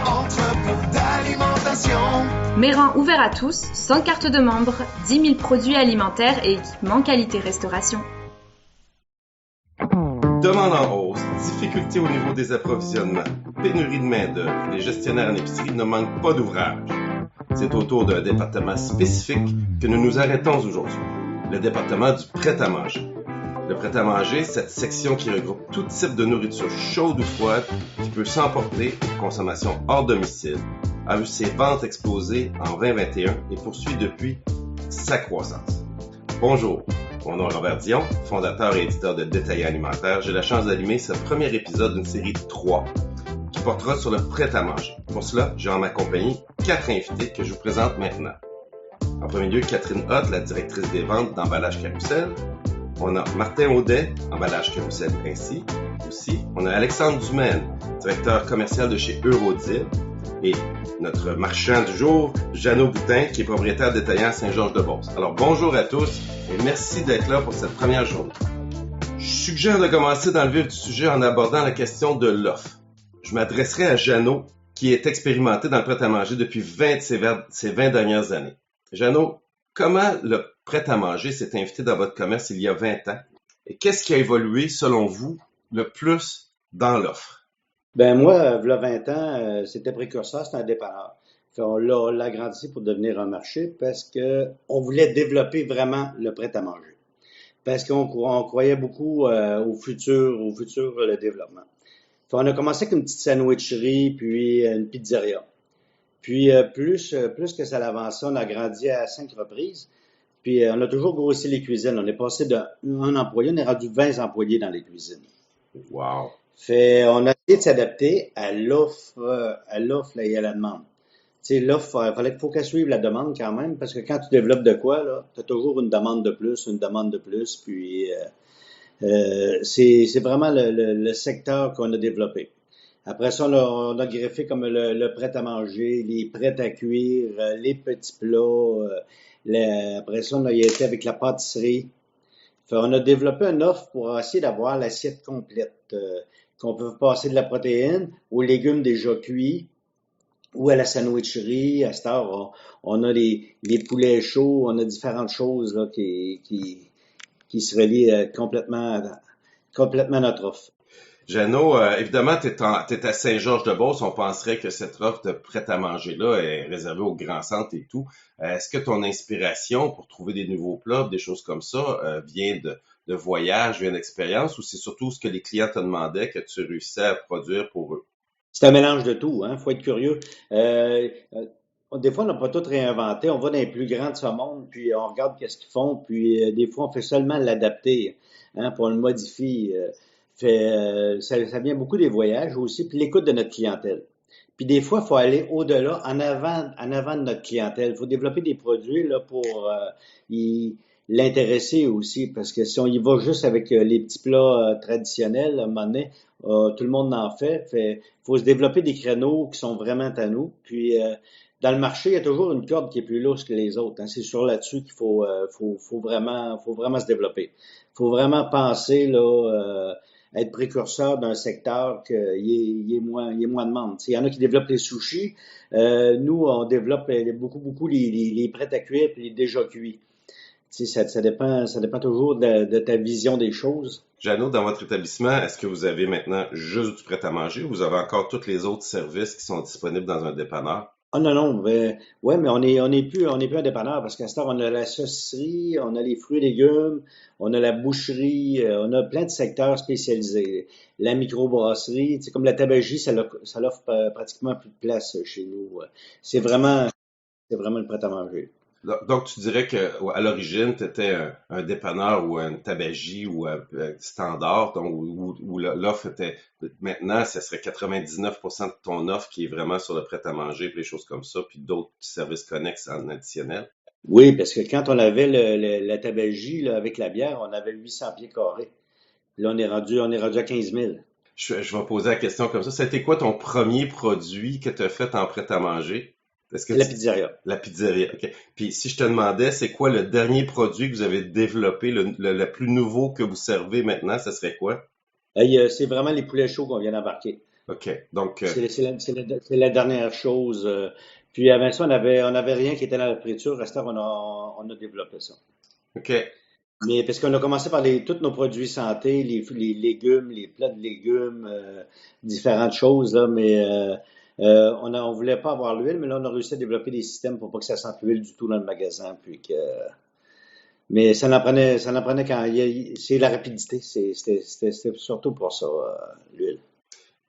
entrepôt d'alimentation. Méran ouvert à tous, sans carte de membre, 10 000 produits alimentaires et équipements qualité restauration. Demande en hausse, difficultés au niveau des approvisionnements, pénurie de main-d'œuvre, les gestionnaires en épicerie ne manquent pas d'ouvrage. C'est autour d'un département spécifique que nous nous arrêtons aujourd'hui, le département du prêt-à-manger. Le prêt-à-manger, cette section qui regroupe tout type de nourriture chaude ou froide qui peut s'emporter pour consommation hors domicile, a vu ses ventes exploser en 2021 et poursuit depuis sa croissance. Bonjour, mon nom est Robert Dion, fondateur et éditeur de Détaillant Alimentaire. J'ai la chance d'animer ce premier épisode d'une série de 3 qui portera sur le prêt-à-manger. Pour cela, j'ai en ma compagnie 4 invités que je vous présente maintenant. En premier lieu, Catherine Hott, la directrice des ventes d'Emballage Carousel. On a Martin Audet, Emballage Carousel ainsi. Aussi, on a Alexandre Dumaine, directeur commercial de chez Eurodeal. Et notre marchand du jour, Jeannot Boutin, qui est propriétaire détaillant à Saint-Georges-de-Beauce. Alors, bonjour à tous et merci d'être là pour cette première journée. Je suggère de commencer dans le vif du sujet en abordant la question de l'offre. Je m'adresserai à Jeannot, qui est expérimenté dans le prêt-à-manger depuis ces 20 dernières années. Jeannot, comment le prêt-à-manger s'est invité dans votre commerce il y a 20 ans? Et qu'est-ce qui a évolué, selon vous, le plus dans l'offre? Ben moi, il y a 20 ans, c'était précurseur, c'était un dépanneur. On l'a agrandi pour devenir un marché parce que on voulait développer vraiment le prêt-à-manger. Parce qu'on croyait beaucoup au futur le développement. On a commencé avec une petite sandwicherie, puis une pizzeria. Puis plus que ça l'avançait, on a grandi à 5 reprises. Puis on a toujours grossi les cuisines. On est passé d'un employé, on est rendu 20 employés dans les cuisines. Wow! On a essayé de s'adapter à l'offre et à la demande. Tu sais, l'offre, faut qu'elle suive la demande quand même, parce que quand tu développes de quoi, là, t'as toujours une demande de plus, puis c'est vraiment le secteur qu'on a développé. Après ça, on a greffé comme le prêt-à-manger, les prêts-à-cuire, les petits plats. Après ça, on a été avec la pâtisserie. On a développé une offre pour essayer d'avoir l'assiette complète, qu'on peut passer de la protéine aux légumes déjà cuits ou à la sandwicherie. À cette heure, on a les poulets chauds, on a différentes choses là, qui se relient complètement à notre offre. Jeannot, évidemment, t'es à Saint-Georges-de-Beauce. On penserait que cette offre de prêt-à-manger-là est réservée aux grands centres et tout. Est-ce que ton inspiration pour trouver des nouveaux plats, des choses comme ça, vient de voyages, vient d'expérience, ou c'est surtout ce que les clients te demandaient que tu réussissais à produire pour eux? C'est un mélange de tout, hein. Faut être curieux. Des fois, on n'a pas tout réinventé. On va dans les plus grands de ce monde, puis on regarde qu'est-ce qu'ils font, puis des fois, on fait seulement l'adapter, hein, puis on le modifie. Ça vient beaucoup des voyages aussi, puis l'écoute de notre clientèle. Puis des fois, il faut aller au-delà, en avant de notre clientèle. Il faut développer des produits là pour l'intéresser aussi, parce que si on y va juste avec les petits plats traditionnels, à un moment donné, tout le monde en fait. Faut se développer des créneaux qui sont vraiment à nous. Puis dans le marché, il y a toujours une corde qui est plus lousse que les autres. Hein. C'est sur là-dessus qu'il faut vraiment se développer. Faut vraiment penser là. Être précurseur d'un secteur qu'il y ait moins de monde. Il y en a qui développent les sushis. Nous, on développe beaucoup les prêts à cuire et les déjà cuits. Ça dépend toujours de ta vision des choses. Jeannot, dans votre établissement, est-ce que vous avez maintenant juste du prêt-à-manger ou vous avez encore tous les autres services qui sont disponibles dans un dépanneur? Ah non, mais on est plus un dépanneur parce qu'à ce temps, on a la saucisserie, on a les fruits et légumes, on a la boucherie, on a plein de secteurs spécialisés. La microbrasserie, comme la tabagie, ça offre pratiquement plus de place chez nous. C'est vraiment le prêt-à-manger. Donc, tu dirais que à l'origine, tu étais un dépanneur ou un tabagie ou un standard, donc, où l'offre était... Maintenant, ça serait 99% de ton offre qui est vraiment sur le prêt-à-manger, puis les choses comme ça, puis d'autres services connexes en additionnel. Oui, parce que quand on avait la tabagie là, avec la bière, on avait 800 pieds carrés. Là, on est rendu à 15 000. Je vais poser la question comme ça. C'était quoi ton premier produit que tu as fait en prêt-à-manger? La pizzeria. La pizzeria, OK. Puis si je te demandais, c'est quoi le dernier produit que vous avez développé, le plus nouveau que vous servez maintenant, ça serait quoi? C'est vraiment les poulets chauds qu'on vient d'embarquer. OK. Donc, C'est la dernière chose. Puis avant ça, on avait rien qui était dans la friture. Restant, on a développé ça. OK. Mais parce qu'on a commencé par tous nos produits santé, les légumes, les plats de légumes, différentes choses là. Mais on voulait pas avoir l'huile, mais là on a réussi à développer des systèmes pour pas que ça sente l'huile du tout dans le magasin. Mais ça en prenait c'est la rapidité. C'était surtout pour ça l'huile.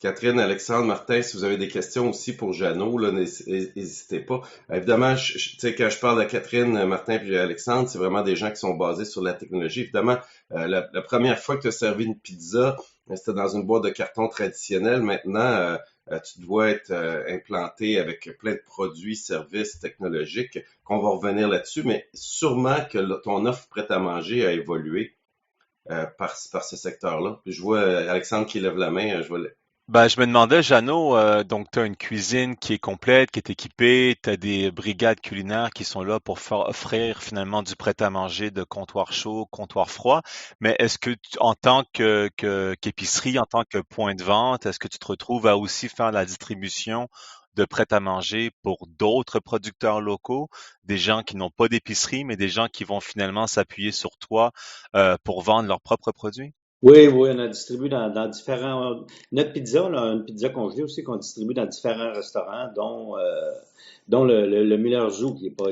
Catherine, Alexandre, Martin, si vous avez des questions aussi pour Jeannot, là, n'hésitez pas. Évidemment, tu sais, quand je parle de Catherine, Martin puis Alexandre, c'est vraiment des gens qui sont basés sur la technologie. Évidemment, la première fois que tu as servi une pizza, c'était dans une boîte de carton traditionnelle. Maintenant, tu dois être implanté avec plein de produits, services technologiques, qu'on va revenir là-dessus, mais sûrement que ton offre prête à manger a évolué par ce secteur-là. Puis je vois Alexandre qui lève la main, Ben, je me demandais, Jeannot, donc tu as une cuisine qui est complète, qui est équipée, tu as des brigades culinaires qui sont là pour offrir finalement du prêt-à-manger de comptoir chaud, comptoir froid. Mais est-ce que en tant qu'épicerie, en tant que point de vente, est-ce que tu te retrouves à aussi faire la distribution de prêt-à-manger pour d'autres producteurs locaux, des gens qui n'ont pas d'épicerie, mais des gens qui vont finalement s'appuyer sur toi pour vendre leurs propres produits? Oui, oui, on a distribué dans différents. Notre pizza, on a une pizza congelée aussi qu'on distribue dans différents restaurants, dont le Miller Zoo, qui est pas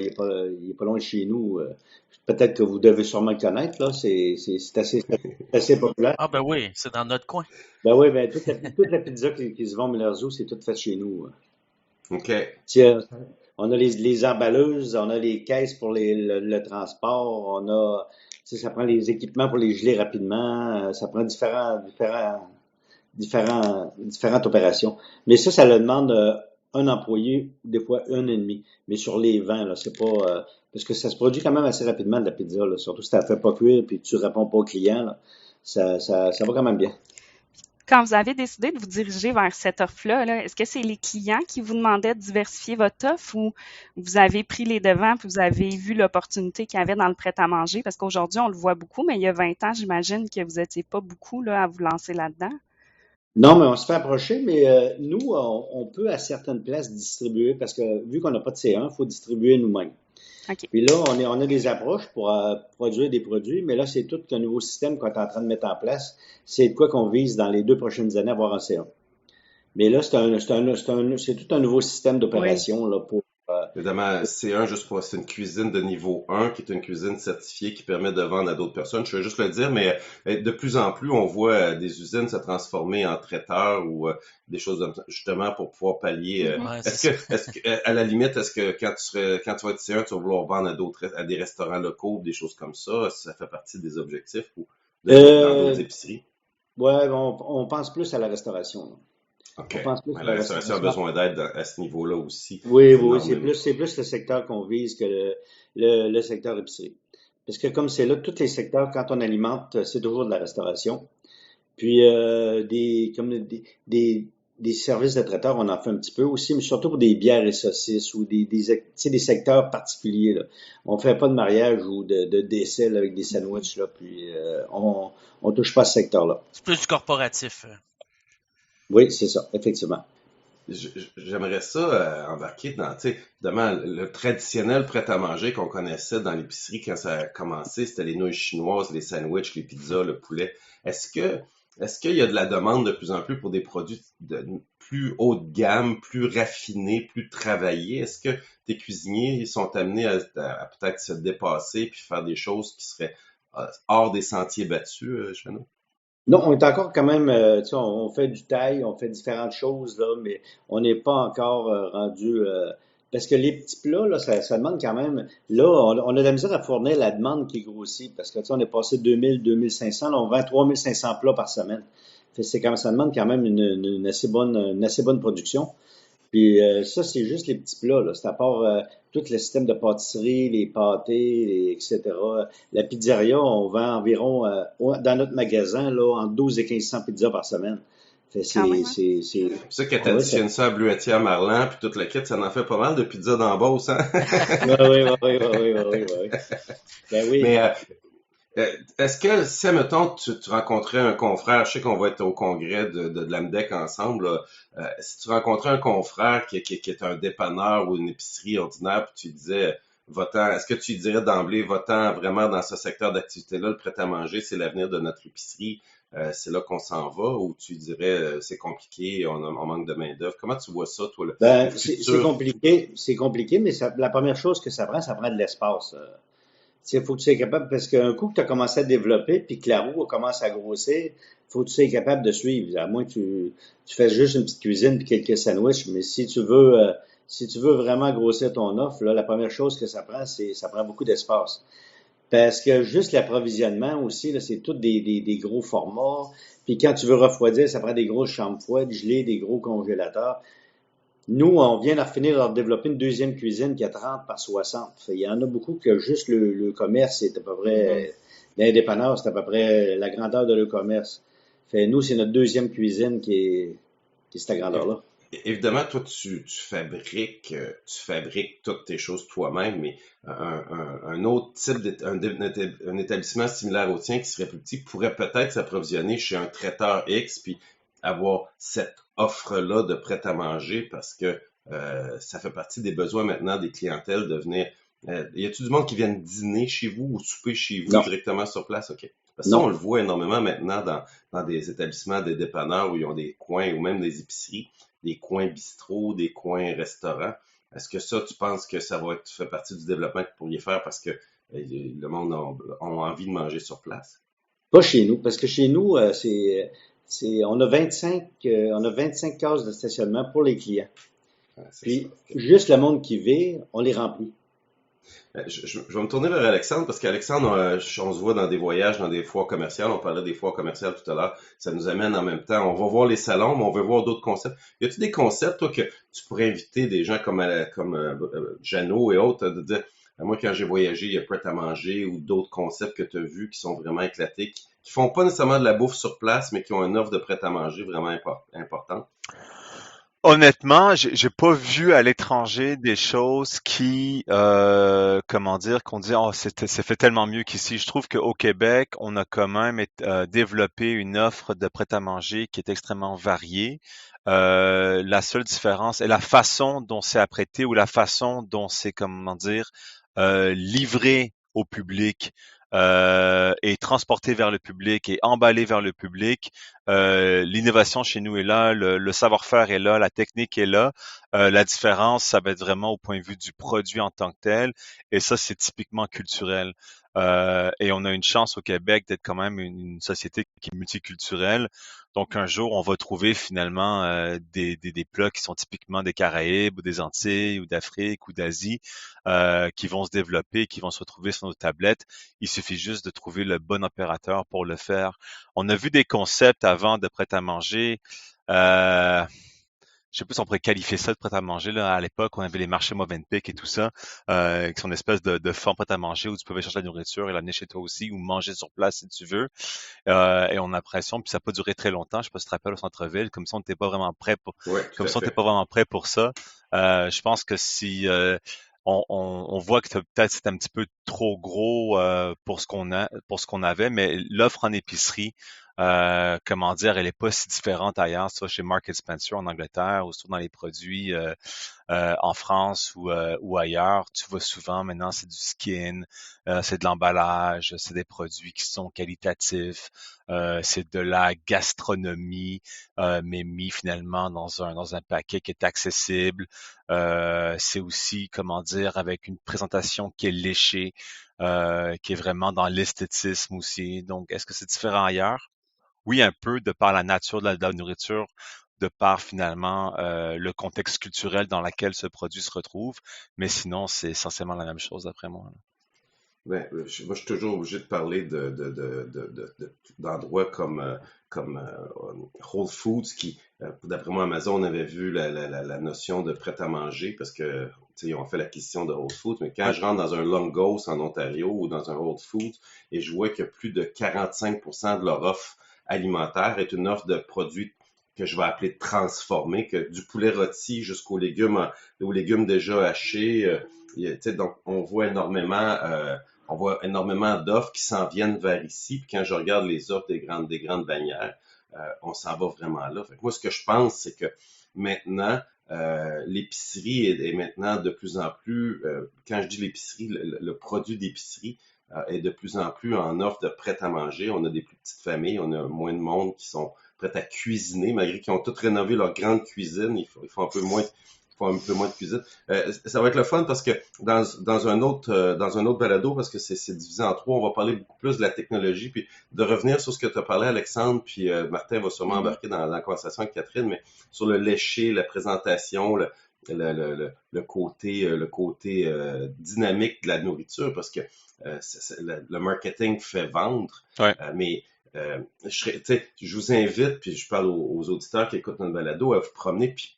loin de chez nous. Peut-être que vous devez sûrement le connaître, là. C'est assez populaire. Ah ben oui, c'est dans notre coin. Ben oui, ben toute la pizza qui se vend au Miller Zoo, c'est toute faite chez nous. OK. Tiens, on a les emballeuses, on a les caisses pour le transport, ça prend les équipements pour les geler rapidement, ça prend différentes opérations. Mais ça le demande un employé, des fois un et demi. Mais sur les vents, là, c'est pas parce que ça se produit quand même assez rapidement de la pizza, là, surtout si tu la fais pas cuire puis tu réponds pas aux clients, là, ça va quand même bien. Quand vous avez décidé de vous diriger vers cette offre-là, là, est-ce que c'est les clients qui vous demandaient de diversifier votre offre ou vous avez pris les devants puis vous avez vu l'opportunité qu'il y avait dans le prêt-à-manger? Parce qu'aujourd'hui, on le voit beaucoup, mais il y a 20 ans, j'imagine que vous n'étiez pas beaucoup là, à vous lancer là-dedans. Non, mais on se fait approcher, mais nous, on peut à certaines places distribuer parce que vu qu'on n'a pas de C1, il faut distribuer nous-mêmes. OK. Puis là, on a des approches pour produire des produits, mais là, c'est tout un nouveau système qu'on est en train de mettre en place. C'est de quoi qu'on vise dans les 2 prochaines années avoir un C1. Mais là, c'est tout un nouveau système d'opération là pour. Évidemment, C1, c'est une cuisine de niveau 1 qui est une cuisine certifiée qui permet de vendre à d'autres personnes. Je veux juste le dire, mais de plus en plus, on voit des usines se transformer en traiteurs ou des choses justement pour pouvoir pallier. Ouais, Est-ce que, à la limite, est-ce que quand tu vas être C1, tu vas vouloir vendre à des restaurants locaux, des choses comme ça fait partie des objectifs ou dans d'autres épiceries? Ouais, on pense plus à la restauration, là. OK. On pense plus Ouais, à la la restauration a restauration. besoin d'aide à ce niveau-là aussi. Oui, Énormément. c'est plus le secteur qu'on vise que le secteur épicerie. Parce que comme c'est là, tous les secteurs, quand on alimente, c'est toujours de la restauration. Puis des services de traiteurs, on en fait un petit peu aussi, mais surtout pour des bières et saucisses ou tu sais, des secteurs particuliers, là. On fait pas de mariage ou de décès là, avec des sandwichs, là, puis on touche pas à ce secteur-là. C'est plus du corporatif. Oui, c'est ça, effectivement. J'aimerais ça embarquer dans, tu sais, évidemment, le traditionnel prêt-à-manger qu'on connaissait dans l'épicerie quand ça a commencé, c'était les nouilles chinoises, les sandwichs, les pizzas, le poulet. Est-ce qu'il y a de la demande de plus en plus pour des produits de plus haut de gamme, plus raffinés, plus travaillés? Est-ce que tes cuisiniers sont amenés à peut-être se dépasser puis faire des choses qui seraient hors des sentiers battus, Jeannot? Non, on est encore quand même, tu sais, on fait du taille, on fait différentes choses, là, mais on n'est pas encore rendu. Parce que les petits plats, là, ça demande quand même. Là, on a de la misère à fournir la demande qui grossit. Parce que, tu sais, on est passé de 2000, 2500, là, on vend 3500 plats par semaine. Ça demande quand même une assez bonne production. Puis ça, c'est juste les petits plats, là. C'est à part tout le système de pâtisserie, les pâtés, etc. La pizzeria, on vend environ, dans notre magasin, là, entre 12 et 1500 pizzas par semaine. Quand même, hein? C'est ça que Ouais, t'additionnes ça à Bleuetière, Marlan, puis toute la kit, ça en fait pas mal de pizzas d'en Beauce, hein? oui. Ben oui. Mais Est-ce que, si, mettons, tu rencontrais un confrère, je sais qu'on va être au congrès de l'AMDEC ensemble, là, si tu rencontrais un confrère qui est un dépanneur ou une épicerie ordinaire, puis tu lui disais, va-t'en, est-ce que tu lui dirais d'emblée, va-t'en vraiment dans ce secteur d'activité-là, le prêt-à-manger, c'est l'avenir de notre épicerie, c'est là qu'on s'en va, ou tu dirais, c'est compliqué, on manque de main-d'œuvre. Comment tu vois ça, toi, le futur? C'est compliqué, mais la première chose que ça prend de l'espace. Il faut que tu sois capable, parce qu'un coup que tu as commencé à développer, puis que la roue commence à grossir, faut que tu sois capable de suivre. À moins que tu fasses juste une petite cuisine puis quelques sandwichs, mais si tu veux vraiment grossir ton offre, là, la première chose que ça prend beaucoup d'espace. Parce que juste l'approvisionnement aussi, là, c'est tout des gros formats. Puis quand tu veux refroidir, ça prend des grosses chambres froides, gelées, des gros congélateurs. Nous, on vient de finir de développer une deuxième cuisine qui a 30 par 60. Il y en a beaucoup que juste le commerce, c'est à peu près, l'indépendance, c'est à peu près la grandeur de le commerce. Nous, c'est notre deuxième cuisine qui est cette grandeur-là. Évidemment, toi, tu fabriques toutes tes choses toi-même, mais un autre type un établissement similaire au tien qui serait plus petit pourrait peut-être s'approvisionner chez un traiteur X puis avoir cette offre-là de prêt-à-manger parce que ça fait partie des besoins maintenant des clientèles de venir. Y a-t-il du monde qui viennent dîner chez vous ou souper chez vous Non. directement sur place? OK. Parce que ça, on le voit énormément maintenant dans des établissements, des dépanneurs où ils ont des coins ou même des épiceries, des coins bistrots, des coins restaurants. Est-ce que ça, tu penses que ça va fait partie du développement que vous pourriez faire parce que le monde a envie de manger sur place? Pas chez nous, parce que chez nous, on a 25 cases de stationnement pour les clients. Puis, juste le monde qui vit, on les remplit. Je vais me tourner vers Alexandre parce qu'Alexandre, on se voit dans des voyages, dans des foires commerciales. On parlait des foires commerciales tout à l'heure. Ça nous amène en même temps. On va voir les salons, mais on veut voir d'autres concepts. Y a-t-il des concepts, toi, que tu pourrais inviter des gens comme Jeannot et autres, de dire, moi, quand j'ai voyagé, il y a prêt à manger ou d'autres concepts que tu as vus qui sont vraiment éclatés, qui font pas nécessairement de la bouffe sur place, mais qui ont une offre de prêt à manger vraiment importante? Honnêtement, j'ai pas vu à l'étranger des choses qui, comment dire, qu'on dit, oh, c'est fait tellement mieux qu'ici. Je trouve qu'au Québec, on a quand même développé une offre de prêt-à-manger qui est extrêmement variée. La seule différence est la façon dont c'est apprêté ou la façon dont c'est, comment dire, livré au public. Et transporté vers le public et emballé vers le public. L'innovation chez nous est là, le savoir-faire est là, la technique est là. La différence, ça va être vraiment au point de vue du produit en tant que tel. Et ça, c'est typiquement culturel. Et on a une chance au Québec d'être quand même une société qui est multiculturelle. Donc, un jour, on va trouver finalement des plats qui sont typiquement des Caraïbes ou des Antilles ou d'Afrique ou d'Asie qui vont se développer, qui vont se retrouver sur nos tablettes. Il suffit juste de trouver le bon opérateur pour le faire. On a vu des concepts avant de prêt-à-manger. Je sais pas si on pourrait qualifier ça de prêt-à-manger. Là, à l'époque, on avait les marchés Movenpick et tout ça, qui sont une espèce de forme prêt-à-manger où tu pouvais chercher la nourriture et l'amener chez toi aussi ou manger sur place si tu veux. Et on a l'impression, puis ça n'a pas duré très longtemps. Je sais pas si tu te rappelles au centre-ville, comme ça on n'était pas vraiment prêt pour, Tout à fait. pas vraiment prêt pour ça. Je pense que si on voit que peut-être c'est un petit peu trop gros pour ce qu'on avait, mais l'offre en épicerie, comment dire, elle est pas si différente ailleurs, soit chez Marks & Spencer en Angleterre ou soit dans les produits en France ou ailleurs. Tu vois souvent maintenant c'est du skin, c'est de l'emballage, c'est des produits qui sont qualitatifs, c'est de la gastronomie, mais mis finalement dans un paquet qui est accessible. C'est aussi, comment dire, avec une présentation qui est léchée, qui est vraiment dans l'esthétisme aussi. Donc, est-ce que c'est différent ailleurs? Oui, un peu, de par la nature de la nourriture, de par finalement le contexte culturel dans lequel ce produit se retrouve, mais sinon, c'est essentiellement la même chose d'après moi. Ben, moi, je suis toujours obligé de parler d'endroits comme Whole Foods qui, d'après moi, Amazon avait vu la notion de prêt-à-manger parce que, tu sais, ils ont fait l'acquisition de Whole Foods, mais quand je rentre dans un Longo's en Ontario ou dans un Whole Foods et je vois que plus de 45% de leur offre alimentaire est une offre de produits que je vais appeler transformés, que du poulet rôti jusqu'aux légumes, aux légumes déjà hachés, tu sais, donc on voit énormément on voit énormément d'offres qui s'en viennent vers ici. Puis quand je regarde les offres des grandes bannières, on s'en va vraiment là. Fait que moi, ce que je pense, c'est que maintenant, l'épicerie est maintenant de plus en plus, quand je dis l'épicerie, le produit d'épicerie est de plus en plus en offre de prêt-à-manger. On a des plus petites familles, on a moins de monde qui sont prêts à cuisiner, malgré qu'ils ont tous rénové leur grande cuisine. Il faut un peu moins de cuisine. Ça va être le fun parce que dans un autre balado, parce que c'est divisé en trois, on va parler beaucoup plus de la technologie, puis de revenir sur ce que tu as parlé, Alexandre, puis Martin va sûrement embarquer dans la conversation avec Catherine, mais sur le lécher, la présentation, le côté dynamique de la nourriture, parce que le marketing fait vendre, Ouais. mais je vous invite, puis je parle aux auditeurs qui écoutent notre balado, à vous promener, puis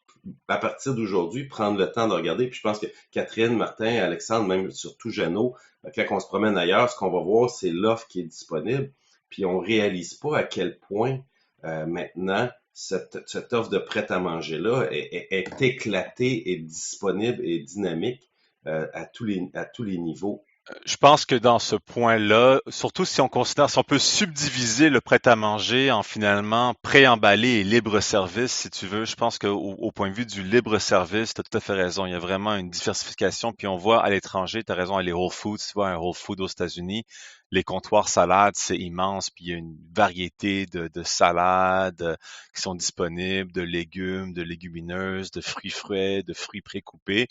à partir d'aujourd'hui, prendre le temps de regarder. Puis je pense que Catherine, Martin, Alexandre, même surtout Jeannot, quand on se promène ailleurs, ce qu'on va voir, c'est l'offre qui est disponible. Puis on réalise pas à quel point maintenant cette offre de prêt-à-manger-là est éclatée, est disponible et dynamique à tous les niveaux. Je pense que dans ce point-là, surtout si on peut subdiviser le prêt-à-manger en finalement pré-emballé et libre-service, si tu veux, je pense qu'au point de vue du libre-service, tu as tout à fait raison. Il y a vraiment une diversification. Puis on voit à l'étranger, tu as raison, les Whole Foods, tu vois, un Whole Food aux États-Unis, les comptoirs salades, c'est immense. Puis il y a une variété de salades qui sont disponibles, de légumes, de légumineuses, de fruits frais, de fruits précoupés,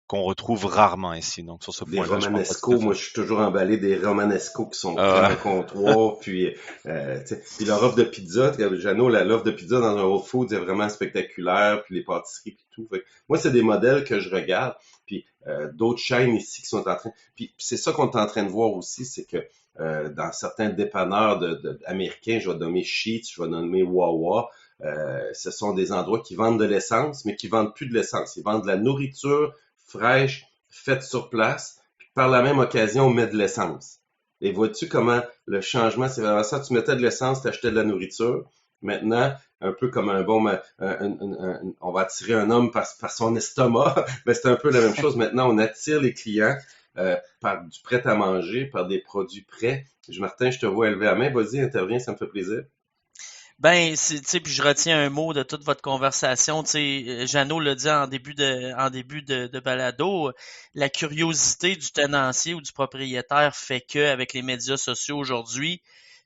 qu'on retrouve rarement ici. Donc, sur ce Des point-là, romanesco, moi, je suis toujours emballé des romanesco qui sont prêts au comptoir, puis leur offre de pizza, Jeannot, l'offre de pizza dans un Whole Foods est vraiment spectaculaire, puis les pâtisseries, puis tout. Fait, moi, c'est des modèles que je regarde, puis d'autres chaînes ici qui sont en train... Puis c'est ça qu'on est en train de voir aussi, c'est que dans certains dépanneurs américains, je vais nommer Sheetz, je vais nommer Wawa, ce sont des endroits qui vendent de l'essence, mais qui vendent plus de l'essence. Ils vendent de la nourriture fraîche, faite sur place, puis par la même occasion, on met de l'essence. Et vois-tu comment le changement, c'est vraiment ça, tu mettais de l'essence, tu achetais de la nourriture. Maintenant, un peu comme on va attirer un homme par son estomac, mais c'est un peu la même chose. Maintenant, on attire les clients par du prêt-à-manger, par des produits prêts. Martin, je te vois élever la main. Vas-y, interviens, ça me fait plaisir. Ben, puis je retiens un mot de toute votre conversation. Jeannot l'a dit en début de balado, la curiosité du tenancier ou du propriétaire fait que avec les médias sociaux aujourd'hui,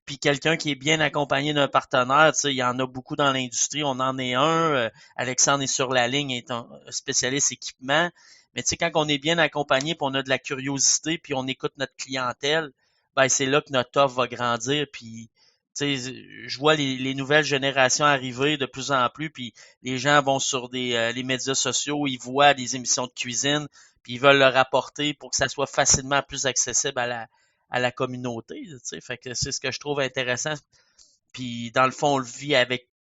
puis quelqu'un qui est bien accompagné d'un partenaire, il y en a beaucoup dans l'industrie, on en est un. Alexandre est sur la ligne, est un spécialiste équipement. Mais quand on est bien accompagné, puis on a de la curiosité, puis on écoute notre clientèle, ben c'est là que notre offre va grandir, puis je vois les nouvelles générations arriver de plus en plus, puis les gens vont sur les médias sociaux, ils voient des émissions de cuisine, puis ils veulent le rapporter pour que ça soit facilement plus accessible à la communauté. Fait que c'est ce que je trouve intéressant. Puis dans le fond, on le vit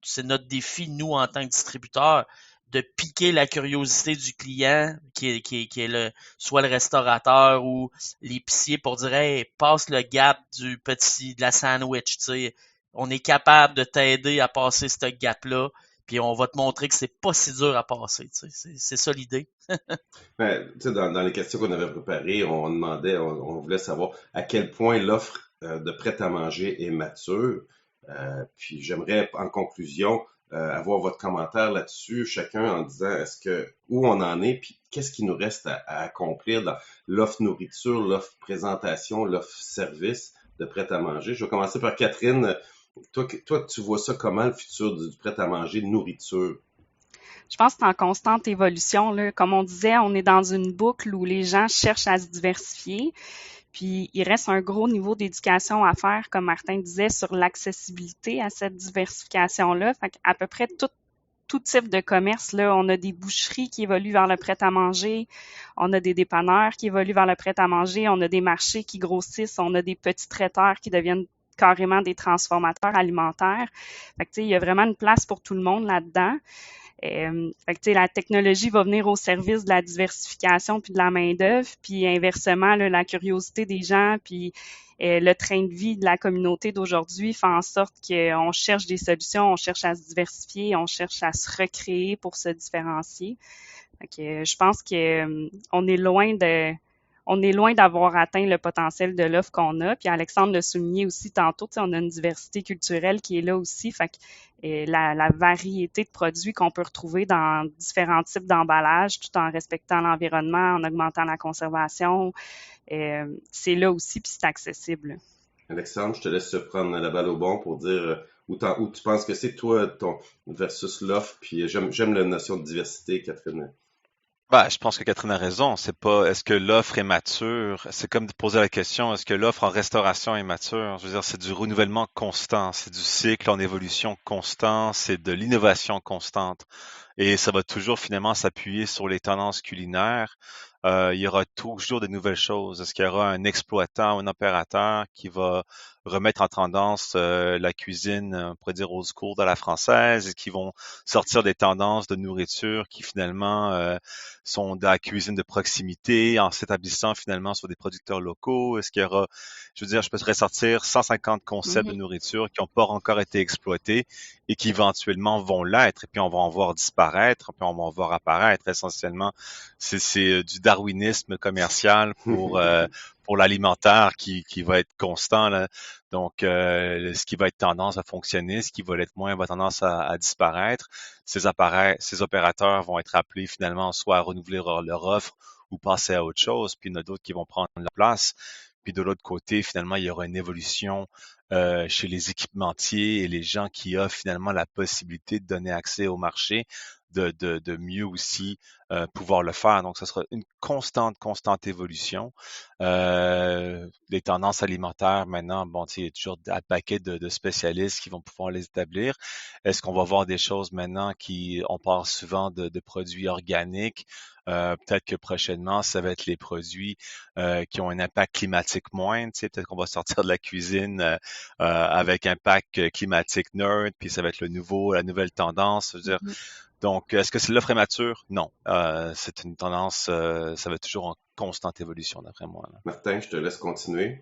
c'est notre défi, nous, en tant que distributeurs, de piquer la curiosité du client, qui est soit le restaurateur ou l'épicier, pour dire hey, passe le gap de la sandwich, on est capable de t'aider à passer ce gap-là, puis on va te montrer que c'est pas si dur à passer, c'est ça l'idée. Dans les questions qu'on avait préparées, on demandait, on voulait savoir à quel point l'offre de prêt-à-manger est mature. Puis j'aimerais, en conclusion, avoir votre commentaire là-dessus, chacun en disant où on en est, puis qu'est-ce qu'il nous reste à accomplir dans l'offre nourriture, l'offre présentation, l'offre service de prêt-à-manger. Je vais commencer par Catherine. Toi, tu vois ça comment, le futur du prêt-à-manger nourriture? Je pense que c'est en constante évolution, là. Comme on disait, on est dans une boucle où les gens cherchent à se diversifier. Puis, il reste un gros niveau d'éducation à faire, comme Martin disait, sur l'accessibilité à cette diversification-là. Fait qu'à peu près tout type de commerce, là, on a des boucheries qui évoluent vers le prêt-à-manger, on a des dépanneurs qui évoluent vers le prêt-à-manger, on a des marchés qui grossissent, on a des petits traiteurs qui deviennent carrément des transformateurs alimentaires. Fait que, il y a vraiment une place pour tout le monde là-dedans. Fait que, la technologie va venir au service de la diversification puis de la main-d'œuvre, puis inversement, là, la curiosité des gens puis le train de vie de la communauté d'aujourd'hui fait en sorte qu'on cherche des solutions, on cherche à se diversifier, on cherche à se recréer pour se différencier. Fait que, je pense que on est loin on est loin d'avoir atteint le potentiel de l'offre qu'on a. Puis Alexandre l'a souligné aussi tantôt, on a une diversité culturelle qui est là aussi. Fait que la variété de produits qu'on peut retrouver dans différents types d'emballages, tout en respectant l'environnement, en augmentant la conservation, c'est là aussi, puis c'est accessible. Alexandre, je te laisse prendre la balle au bon pour dire où tu penses que c'est toi ton versus l'offre. Puis j'aime la notion de diversité, Catherine. Je pense que Catherine a raison. C'est pas est-ce que l'offre est mature? C'est comme de poser la question, est-ce que l'offre en restauration est mature? Je veux dire, c'est du renouvellement constant, c'est du cycle en évolution constant, c'est de l'innovation constante. Et ça va toujours finalement s'appuyer sur les tendances culinaires. Il y aura toujours de nouvelles choses. Est-ce qu'il y aura un exploitant ou un opérateur qui va remettre en tendance la cuisine, on pourrait dire old school de la française, et qui vont sortir des tendances de nourriture qui finalement sont de la cuisine de proximité en s'établissant finalement sur des producteurs locaux? Est-ce qu'il y aura, je veux dire, je peux ressortir 150 concepts de nourriture qui n'ont pas encore été exploités et qui éventuellement vont l'être, et puis on va en voir disparaître, puis on va en voir apparaître. Essentiellement, c'est du darwinisme commercial pour l'alimentaire qui va être constant, là. Donc, ce qui va être tendance à fonctionner, ce qui va l'être moins va tendance à disparaître. Ces opérateurs vont être appelés finalement soit à renouveler leur offre ou passer à autre chose, puis il y en a d'autres qui vont prendre la place. Puis de l'autre côté, finalement, il y aura une évolution chez les équipementiers et les gens qui offrent finalement la possibilité de donner accès au marché, de mieux aussi pouvoir le faire. Donc, ce sera une constante évolution. Les tendances alimentaires, maintenant, il y a toujours un paquet de spécialistes qui vont pouvoir les établir. Est-ce qu'on va voir des choses maintenant on parle souvent de produits organiques? Peut-être que prochainement, ça va être les produits qui ont un impact climatique moindre. Peut-être qu'on va sortir de la cuisine avec impact climatique neutre, puis ça va être la nouvelle tendance. Je veux dire, donc, est-ce que c'est l'offre est mature? Non. C'est une tendance, ça va être toujours en constante évolution, d'après moi, là. Martin, je te laisse continuer.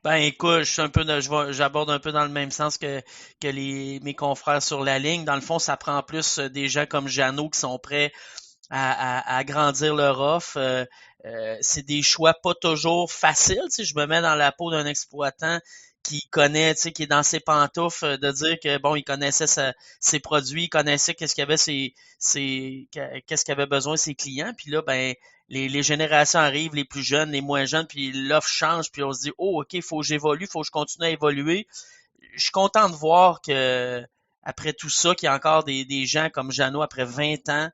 Écoute, j'aborde un peu dans le même sens que mes confrères sur la ligne. Dans le fond, ça prend plus des gens comme Jeannot qui sont prêts à agrandir leur offre. C'est des choix pas toujours faciles. Je me mets dans la peau d'un exploitant qui connaît, qui est dans ses pantoufles, de dire que bon, il connaissait ses produits, il connaissait qu'est-ce qu'il avait besoin ses clients, puis là, les générations arrivent, les plus jeunes, les moins jeunes, puis l'offre change, puis on se dit oh ok, faut que j'évolue, faut que je continue à évoluer. Je suis content de voir que après tout ça, qu'il y a encore des gens comme Jeannot après 20 ans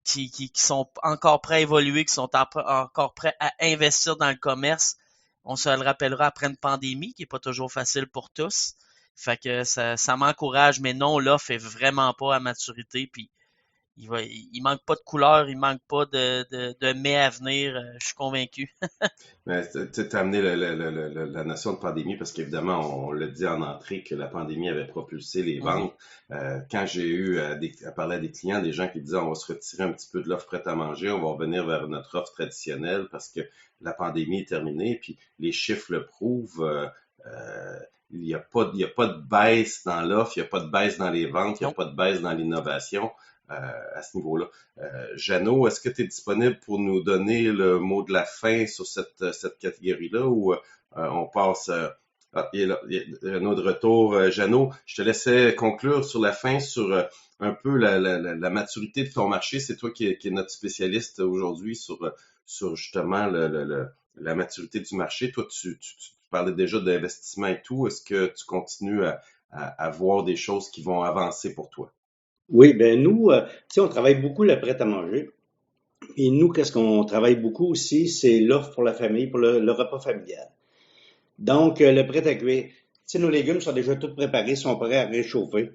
qui sont encore prêts à évoluer, qui sont encore prêts à investir dans le commerce. On se le rappellera après une pandémie qui est pas toujours facile pour tous. Fait que ça m'encourage, mais non, l'offre est vraiment pas à maturité. Puis il manque pas de couleurs, il manque pas de mets à venir. Je suis convaincu. Mais tu as amené la notion de pandémie parce qu'évidemment, on l'a dit en entrée que la pandémie avait propulsé les ventes. Quand j'ai eu à parler à des clients, des gens qui disaient on va se retirer un petit peu de l'offre prête à manger, on va revenir vers notre offre traditionnelle parce que la pandémie est terminée, puis les chiffres le prouvent. Il n'y a pas de baisse dans l'offre, il n'y a pas de baisse dans les ventes, il n'y a pas de baisse dans l'innovation. À ce niveau-là. Jeannot, est-ce que tu es disponible pour nous donner le mot de la fin sur cette catégorie-là ou on passe Jeannot de retour. Jeannot, je te laissais conclure sur la fin sur un peu la maturité de ton marché. C'est toi qui es notre spécialiste aujourd'hui sur justement la maturité du marché. Toi, tu parlais déjà d'investissement et tout. Est-ce que tu continues à voir des choses qui vont avancer pour toi? Oui, nous, on travaille beaucoup le prêt-à-manger. Et nous, qu'est-ce qu'on travaille beaucoup aussi, c'est l'offre pour la famille, pour le repas familial. Donc, le prêt-à-cuire. Nos légumes sont déjà tous préparés, sont prêts à réchauffer.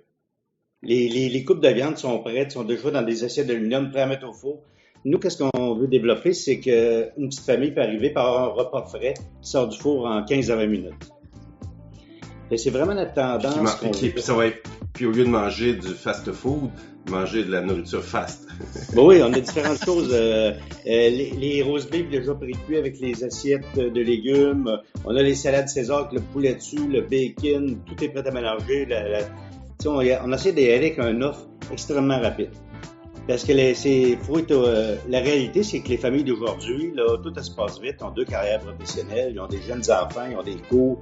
Les coupes de viande sont prêtes, sont déjà dans des assiettes d'aluminium prêts à mettre au four. Nous, qu'est-ce qu'on veut développer, c'est qu'une petite famille peut arriver par avoir un repas frais qui sort du four en 15 à 20 minutes. Et c'est vraiment la tendance. Puis au lieu de manger du fast-food, manger de la nourriture fast. Oui, on a différentes choses. Les roast beef déjà précuits avec les assiettes de légumes. On a les salades César avec le poulet dessus, le bacon, tout est prêt à mélanger. On essaie d'y aller avec une offre extrêmement rapide. Parce que la réalité, c'est que les familles d'aujourd'hui, là, tout se passe vite, ont 2 carrières professionnelles, ils ont des jeunes enfants, ils ont des cours.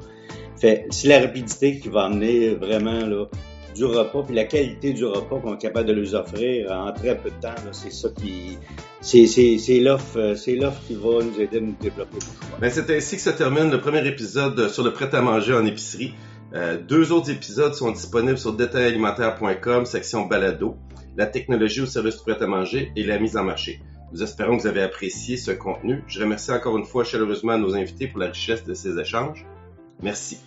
Fait, c'est la rapidité qui va amener vraiment là, du repas, puis la qualité du repas qu'on est capable de leur offrir en très peu de temps. Là, c'est ça qui, c'est l'offre qui va nous aider à nous développer le choix. Ben, c'est ainsi que se termine le premier épisode sur le prêt-à-manger en épicerie. 2 autres épisodes sont disponibles sur detailalimentaire.com, section balado, la technologie au service du prêt-à-manger et la mise en marché. Nous espérons que vous avez apprécié ce contenu. Je remercie encore une fois chaleureusement nos invités pour la richesse de ces échanges. Merci.